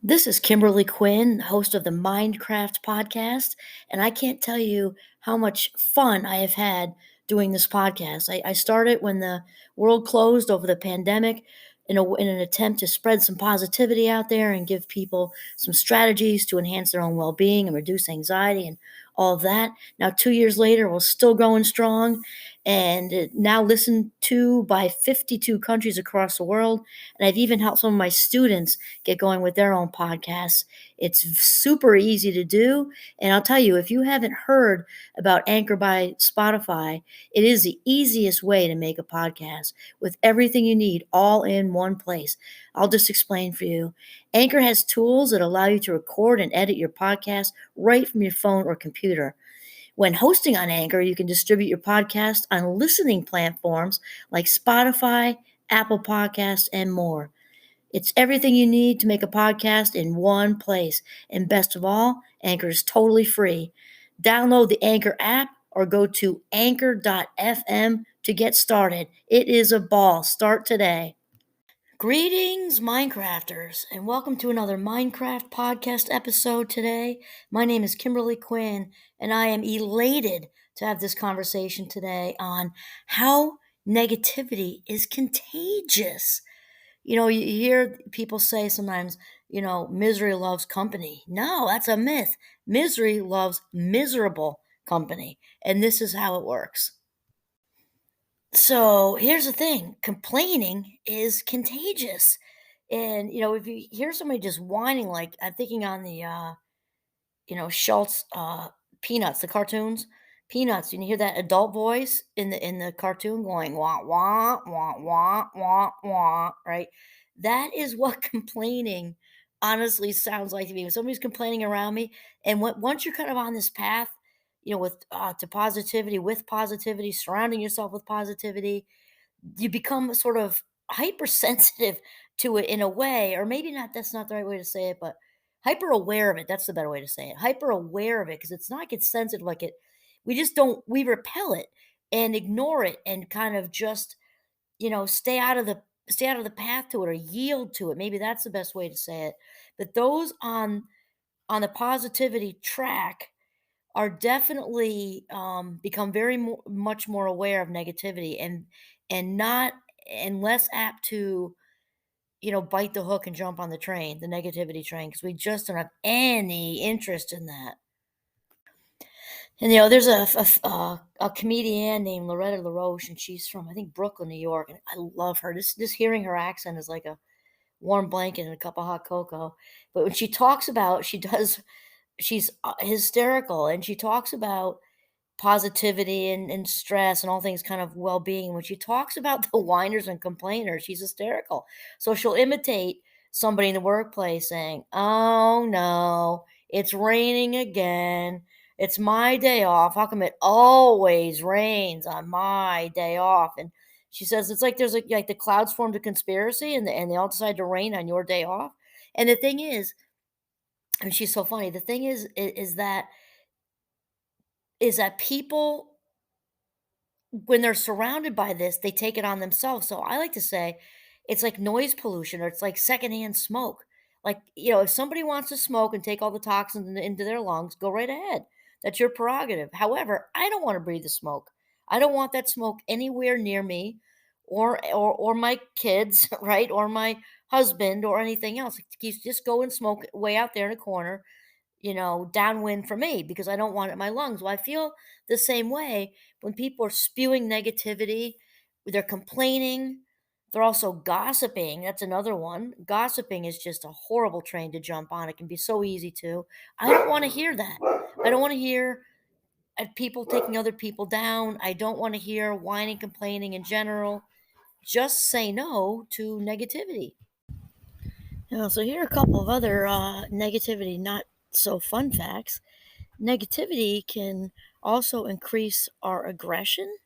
This is Kimberly Quinn, host of the Mindcraft podcast, and I can't tell you how much fun I have had doing this podcast. I started when the world closed over the pandemic in an attempt to spread some positivity out there and give people some strategies to enhance their own well being and reduce anxiety and all of that. Now, 2 years later, we're still going strong and now listened to by 52 countries across the world. And I've even helped some of my students get going with their own podcasts. It's super easy to do. And I'll tell you, if you haven't heard about Anchor by Spotify, it is the easiest way to make a podcast with everything you need all in one place. I'll just explain for you. Anchor has tools that allow you to record and edit your podcast right from your phone or computer. When hosting on Anchor, you can distribute your podcast on listening platforms like Spotify, Apple Podcasts, and more. It's everything you need to make a podcast in one place. And best of all, Anchor is totally free. Download the Anchor app or go to anchor.fm to get started. It is a ball. Start today. Greetings, Minecrafters, and welcome to another Minecraft podcast episode today. My name is Kimberly Quinn, and I am elated to have this conversation today on how negativity is contagious. You hear people say sometimes, misery loves company. No, that's a myth. Misery loves miserable company. And this is how it works. So here's the thing, complaining is contagious. And, if you hear somebody just whining, like I'm thinking on the, Schultz Peanuts, the cartoons, Peanuts, you hear that adult voice in the cartoon going wah wah wah wah wah wah, right? That is what complaining honestly sounds like to me. When somebody's complaining around me, and once you're kind of on this path, with to positivity, with positivity, surrounding yourself with positivity, you become sort of hypersensitive to it in a way, or maybe not, that's not the right way to say it, but hyper aware of it. That's the better way to say it. Hyper aware of it because it's not like it's sensitive, like it, we just don't, we repel it and ignore it and kind of just, stay out of the path to it or yield to it. Maybe that's the best way to say it. But those on the positivity track are definitely become very much more aware of negativity and not and less apt to bite the hook and jump on the train, the negativity train, because we just don't have any interest in that. And there's a comedian named Loretta LaRoche, and she's from, I think, Brooklyn, New York, and I love her. Just hearing her accent is like a warm blanket and a cup of hot cocoa. But when she talks about, she's hysterical, and she talks about positivity and stress and all things kind of well-being. When she talks about the whiners and complainers, she's hysterical. So she'll imitate somebody in the workplace saying, "Oh no, it's raining again. It's my day off. How come it always rains on my day off?" And she says it's like there's like the clouds formed a conspiracy and they all decide to rain on your day off. And the thing is, and she's so funny. The thing is that people, when they're surrounded by this, they take it on themselves. So I like to say it's like noise pollution or it's like secondhand smoke. Like, if somebody wants to smoke and take all the toxins into their lungs, go right ahead. That's your prerogative. However, I don't want to breathe the smoke. I don't want that smoke anywhere near me or my kids, right? Or my husband or anything else. Just go and smoke way out there in a corner, downwind for me because I don't want it in my lungs. Well, I feel the same way when people are spewing negativity, they're complaining, they're also gossiping. That's another one. Gossiping is just a horrible train to jump on. It can be so easy to. I don't want to hear that. I don't want to hear people taking other people down. I don't want to hear whining, complaining in general. Just say no to negativity. So here are a couple of other negativity, not so fun facts. Negativity can also increase our aggression.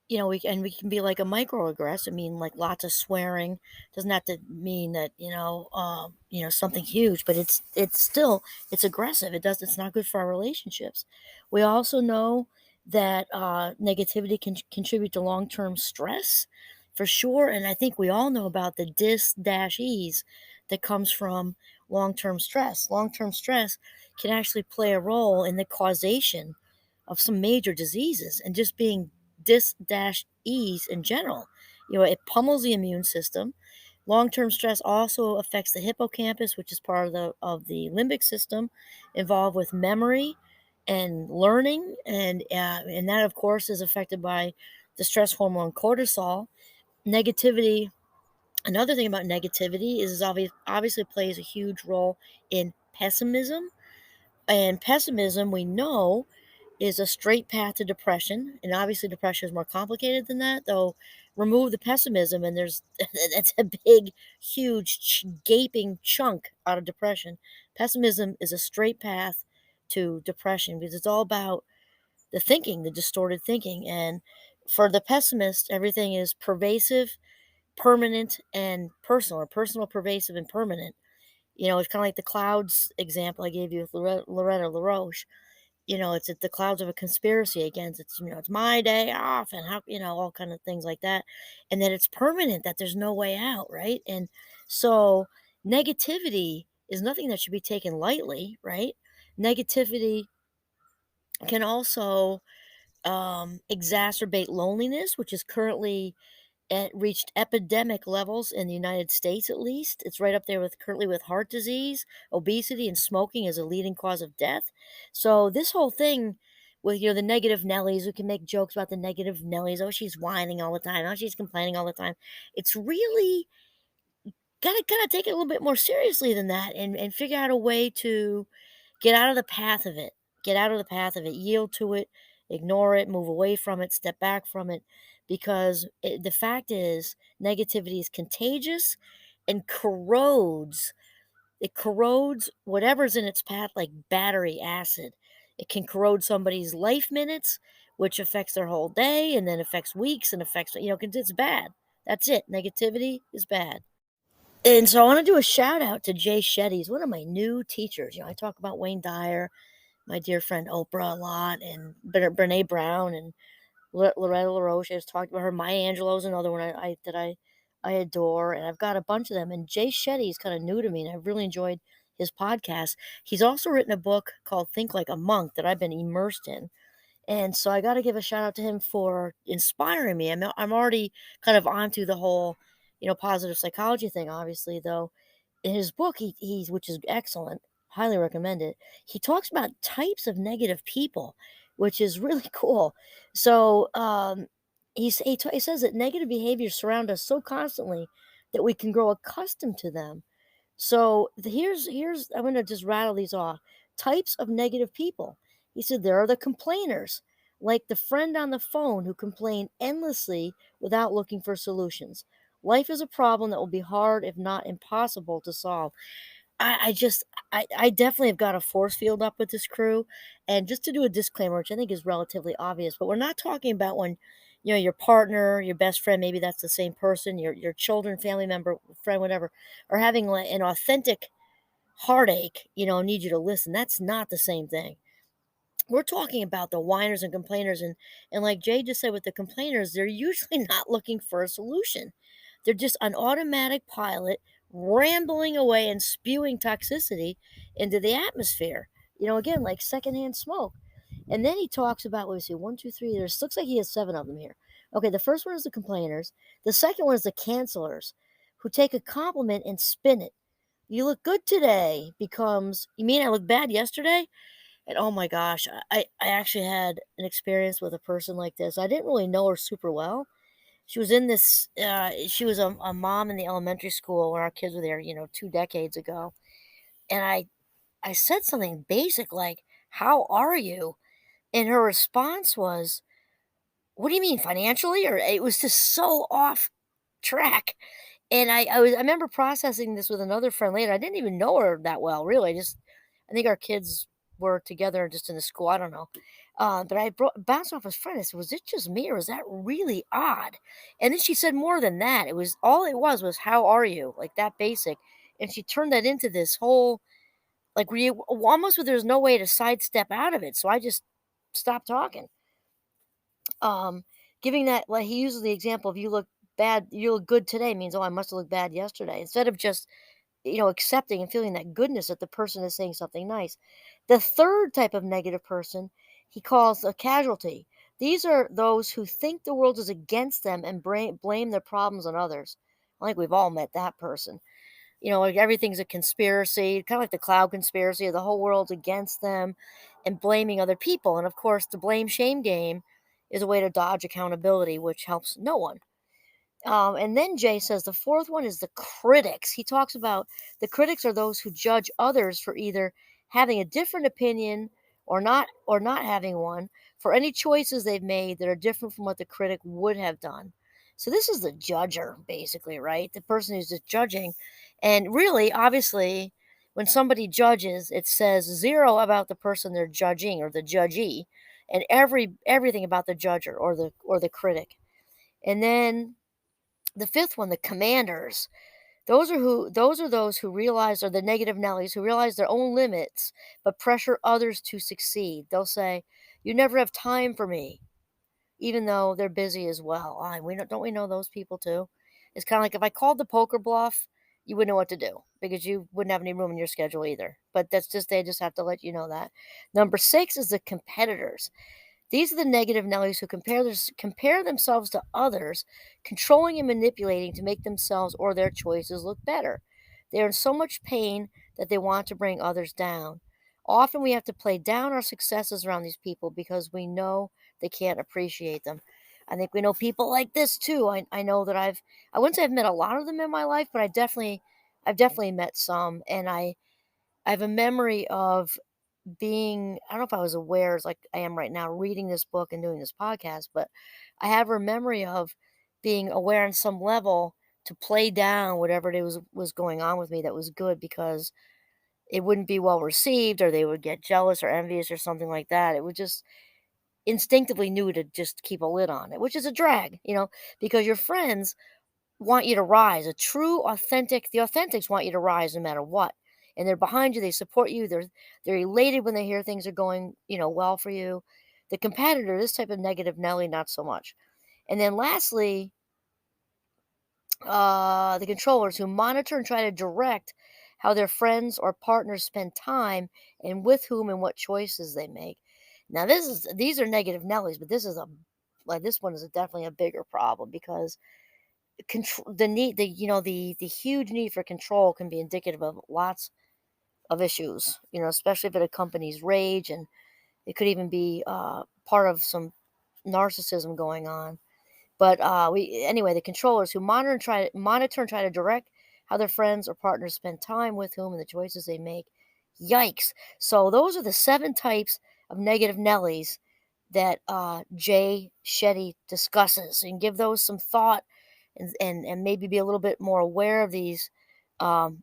We can be like a microaggressor. I mean, like lots of swearing doesn't have to mean that something huge, but it's aggressive. It's not good for our relationships. We also know that negativity can contribute to long term stress, for sure. And I think we all know about the dis dash ease. that comes from long term stress. Long term stress can actually play a role in the causation of some major diseases and just being dis dash ease in general. It pummels the immune system. Long-term stress also affects the hippocampus, which is part of the limbic system, involved with memory and learning, and that of course is affected by the stress hormone cortisol. Negativity. Another thing about negativity is obviously plays a huge role in pessimism, and pessimism, we know, is a straight path to depression. And obviously, depression is more complicated than that, though. Remove the pessimism, and there's that's a big, huge, gaping chunk out of depression. Pessimism is a straight path to depression because it's all about the thinking, the distorted thinking. And for the pessimist, everything is pervasive, permanent, and personal, or personal, pervasive, and permanent. It's kind of like the clouds example I gave you with Loretta LaRoche. It's the clouds of a conspiracy against it's my day off, and how, all kind of things like that. And that it's permanent, that there's no way out, right? And so negativity is nothing that should be taken lightly, right? Negativity can also exacerbate loneliness, which is currently reached epidemic levels in the United States, at least. It's right up there with currently with heart disease, obesity, and smoking as a leading cause of death. So this whole thing with the negative Nellies, we can make jokes about the negative Nellies. Oh, she's whining all the time. Oh, she's complaining all the time. It's really gotta take it a little bit more seriously than that, and figure out a way to get out of the path of it. Get out of the path of it. Yield to it. Ignore it. Move away from it. Step back from it. Because the fact is, negativity is contagious and corrodes. It corrodes whatever's in its path like battery acid. It can corrode somebody's life minutes, which affects their whole day, and then affects weeks, and affects, 'cause it's bad. That's it. Negativity is bad. And so I want to do a shout out to Jay Shetty. He's one of my new teachers. I talk about Wayne Dyer, my dear friend Oprah a lot, and Brene Brown, and Loretta LaRoche. I just talked about her. Maya Angelou's another one I adore, and I've got a bunch of them. And Jay Shetty is kind of new to me, and I've really enjoyed his podcast. He's also written a book called Think Like a Monk that I've been immersed in. And so I got to give a shout out to him for inspiring me. I'm already kind of onto the whole, positive psychology thing, obviously, though. In his book, he's which is excellent, highly recommend it. He talks about types of negative people, which is really cool. So he says that negative behaviors surround us so constantly that we can grow accustomed to them. So here's I'm gonna just rattle these off. Types of negative people. He said there are the complainers, like the friend on the phone who complain endlessly without looking for solutions. Life is a problem that will be hard, if not impossible, to solve. I just I definitely have got a force field up with this crew. And just to do a disclaimer, which I think is relatively obvious, but we're not talking about when your partner, your best friend, maybe that's the same person, your children, family member, friend, whatever, are having like an authentic heartache, need you to listen. That's not the same thing. We're talking about the whiners and complainers, and like Jay just said with the complainers, they're usually not looking for a solution. They're just on automatic pilot, rambling away and spewing toxicity into the atmosphere. Again, like secondhand smoke. And then he talks about, let me see, one, two, three. There's looks like he has seven of them here. Okay, the first one is the complainers. The second one is the cancelers, who take a compliment and spin it. You look good today becomes, you mean I looked bad yesterday? And oh my gosh, I actually had an experience with a person like this. I didn't really know her super well. She was a mom in the elementary school when our kids were there, 2 decades ago. And I said something basic like, "How are you?" And her response was, "What do you mean financially?" Or it was just so off track. And I remember processing this with another friend later. I didn't even know her that well, really. I think our kids were together just in the school. I don't know. But bounced off his friend. I said, "Was it just me, or was that really odd?" And then she said more than that. It was "How are you?" Like that basic. And she turned that into this whole like almost where there's no way to sidestep out of it. So I just stopped talking. Um, Giving that, like he uses the example of you look good today means, oh, I must have looked bad yesterday. Instead of just accepting and feeling that goodness that the person is saying something nice. The third type of negative person he calls a casualty. These are those who think the world is against them and blame their problems on others. I think we've all met that person. Like everything's a conspiracy, kind of like the cloud conspiracy, the whole world's against them and blaming other people. And of course, the blame shame game is a way to dodge accountability, which helps no one. And then Jay says the fourth one is the critics. He talks about the critics are those who judge others for either having a different opinion or not having one for any choices they've made that are different from what the critic would have done. So this is the judger, basically, right? The person who's just judging. And really, obviously, when somebody judges, it says zero about the person they're judging or the judgee, and everything about the judger or the critic. And then the fifth one, the commanders. Those are those who realize are the negative Nellies who realize their own limits but pressure others to succeed. They'll say, "You never have time for me," even though they're busy as well. Don't we know those people too? It's kind of like if I called the poker bluff, you wouldn't know what to do because you wouldn't have any room in your schedule either. But they just have to let you know that. Number six is the competitors. These are the negative Nellies who compare themselves to others, controlling and manipulating to make themselves or their choices look better. They are in so much pain that they want to bring others down. Often we have to play down our successes around these people because we know they can't appreciate them. I think we know people like this too. I know that I wouldn't say I've met a lot of them in my life, but I've definitely met some, and I have a memory of being, I don't know if I was aware as like I am right now reading this book and doing this podcast, but I have a memory of being aware on some level to play down whatever it was going on with me that was good because it wouldn't be well received or they would get jealous or envious or something like that. It would just instinctively knew to just keep a lid on it, which is a drag, because your friends want you to rise. The authentics want you to rise no matter what. And they're behind you, they support you, they're elated when they hear things are going, well for you. The competitor, this type of negative Nelly, not so much. And then lastly, the controllers who monitor and try to direct how their friends or partners spend time and with whom and what choices they make. Now these are negative Nellies, but this one is definitely a bigger problem because control the need the you know the huge need for control can be indicative of lots of issues, especially if it accompanies rage, and it could even be part of some narcissism going on. But we anyway, the controllers who monitor and try to direct how their friends or partners spend time with whom and the choices they make. Yikes. So those are the seven types of negative Nellies that Jay Shetty discusses, and give those some thought, and maybe be a little bit more aware of these um,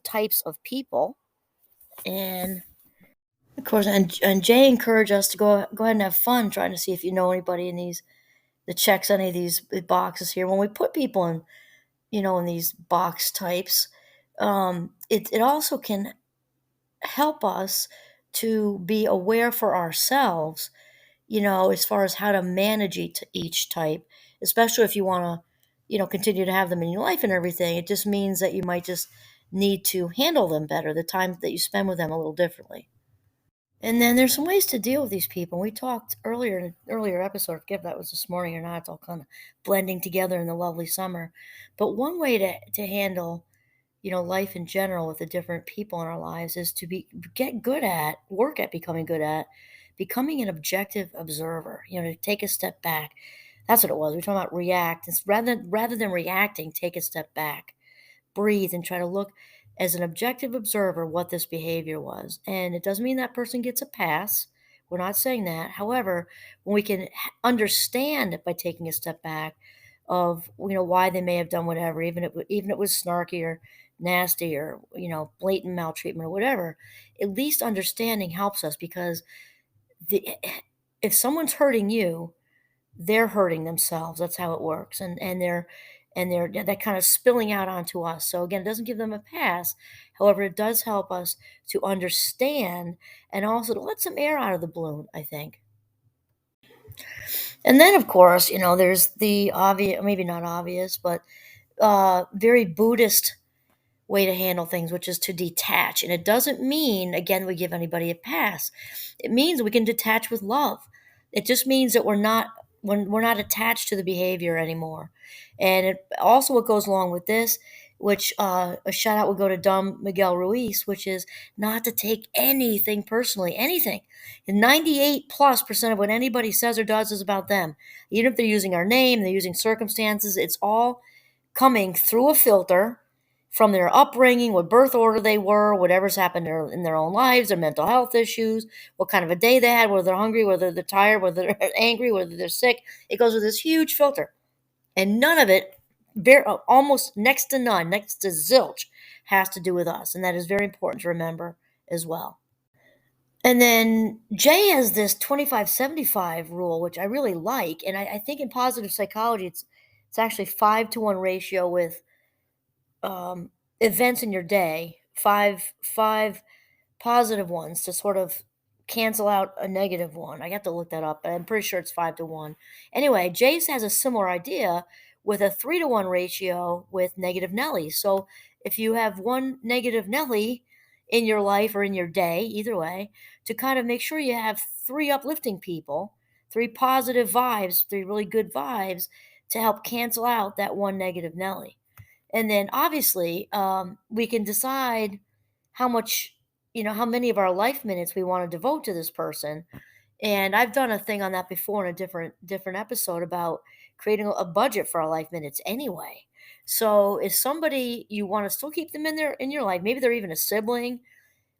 types of people. And of course, and Jay encouraged us to go ahead and have fun trying to see if you know anybody in these that checks any of these boxes here. When we put people in these box types, it also can help us to be aware for ourselves, as far as how to manage each type, especially if you want to, continue to have them in your life and everything. It just means that you might just need to handle them better, the time that you spend with them a little differently. And then there's some ways to deal with these people. We talked earlier in an earlier episode, I forget if that was this morning or not, it's all kind of blending together in the lovely summer. But one way to handle, life in general with the different people in our lives is to work at becoming an objective observer, to take a step back. That's what it was. We're talking about react. It's rather than reacting, take a step back, breathe, and try to look as an objective observer what this behavior was. And it doesn't mean that person gets a pass. We're not saying that. However, when we can understand by taking a step back of why they may have done whatever, even if it was snarky or nasty or blatant maltreatment or whatever, at least understanding helps us because the if someone's hurting you, they're hurting themselves. That's how it works. And they're that kind of spilling out onto us. So again, it doesn't give them a pass. However, it does help us to understand and also to let some air out of the balloon, I think. And then of course, there's the obvious, maybe not obvious, but very Buddhist way to handle things, which is to detach. And it doesn't mean, again, we give anybody a pass. It means we can detach with love. It just means that we're not attached to the behavior anymore. And it also what goes along with this, which a shout out would go to Dom Miguel Ruiz, which is not to take anything personally, anything. And 98+% of what anybody says or does is about them. Even if they're using our name, they're using circumstances, it's all coming through a filter from their upbringing, what birth order they were, whatever's happened in their own lives, their mental health issues, what kind of a day they had, whether they're hungry, whether they're tired, whether they're angry, whether they're sick. It goes with this huge filter. And none of it, almost next to none, next to zilch, has to do with us. And that is very important to remember as well. And then Jay has this 25-75 rule, which I really like. And I think in positive psychology, it's actually 5-to-1 ratio with um, events in your day, five positive ones to sort of cancel out a negative one. I got to look that up, but I'm pretty sure it's 5-to-1. Anyway, Jace has a similar idea with a 3-to-1 ratio with negative Nellies. So if you have one negative Nelly in your life or in your day, either way, to kind of make sure you have three uplifting people, three positive vibes, three really good vibes to help cancel out that one negative Nelly. And then obviously, we can decide how much, how many of our life minutes we want to devote to this person. And I've done a thing on that before in a different episode about creating a budget for our life minutes anyway. So if somebody you want to still keep them in your life, maybe they're even a sibling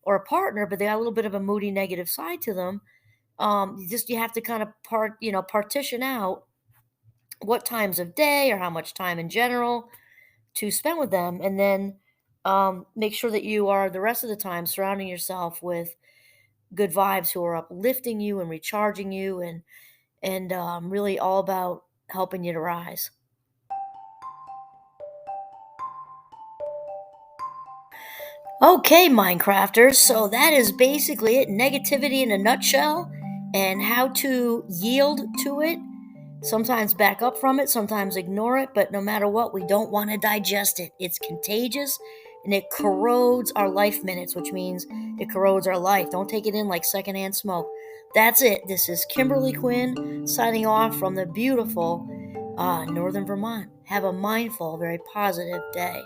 or a partner, but they got a little bit of a moody negative side to them. You have to kind of partition out what times of day or how much time in general to spend with them, and then make sure that you are the rest of the time surrounding yourself with good vibes who are uplifting you and recharging you, and really all about helping you to rise. Okay, Minecrafters, so that is basically it. Negativity in a nutshell, and how to yield to it. Sometimes back up from it, sometimes ignore it, but no matter what, we don't want to digest it. It's contagious and it corrodes our life minutes, which means it corrodes our life. Don't take it in like secondhand smoke. That's it. This is Kimberly Quinn signing off from the beautiful Northern Vermont. Have a mindful, very positive day.